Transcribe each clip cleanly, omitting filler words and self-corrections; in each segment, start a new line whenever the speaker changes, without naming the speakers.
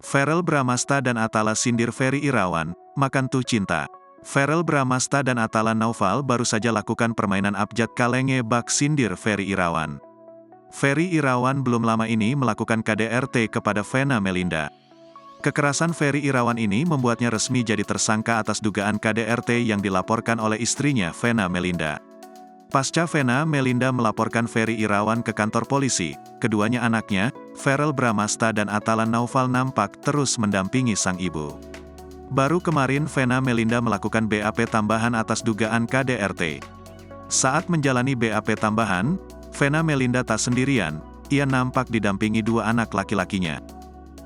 Verrell Bramasta dan Atala sindir Ferry Irawan, makan tuh cinta. Verrell Bramasta dan Atala Naufal baru saja lakukan permainan abjad kalenge bak sindir Ferry Irawan. Ferry Irawan belum lama ini melakukan KDRT kepada Vena Melinda. Kekerasan Ferry Irawan ini membuatnya resmi jadi tersangka atas dugaan KDRT yang dilaporkan oleh istrinya Vena Melinda. Pasca Vena Melinda melaporkan Ferry Irawan ke kantor polisi, keduanya anaknya, Verrell Bramasta dan Atala Naufal nampak terus mendampingi sang ibu. Baru kemarin Vena Melinda melakukan BAP tambahan atas dugaan KDRT. Saat menjalani BAP tambahan, Vena Melinda tak sendirian, ia nampak didampingi dua anak laki-lakinya.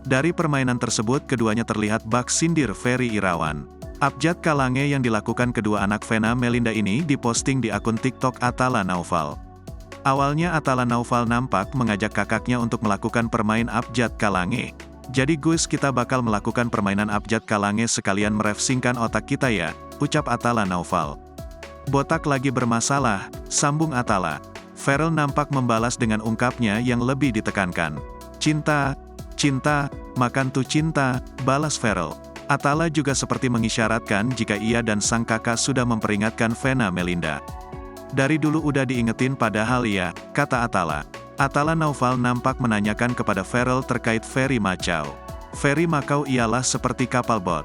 Dari permainan tersebut keduanya terlihat bak sindir Ferry Irawan. Abjad kalange yang dilakukan kedua anak Vena Melinda ini diposting di akun TikTok Atala Naufal. Awalnya Atala Naufal nampak mengajak kakaknya untuk melakukan permain abjad kalange. Jadi Gus, kita bakal melakukan permainan abjad kalange sekalian merefreshingkan otak kita ya, ucap Atala Naufal. Botak lagi bermasalah, sambung Atala. Verrell nampak membalas dengan ungkapnya yang lebih ditekankan. Cinta, cinta, makan tuh cinta, balas Verrell. Atala juga seperti mengisyaratkan jika ia dan sang kakak sudah memperingatkan Vena Melinda. Dari dulu udah diingetin padahal ya, kata Atala. Atala Naufal nampak menanyakan kepada Verrell terkait Ferry Macau. Ferry Macau ialah seperti kapal bot.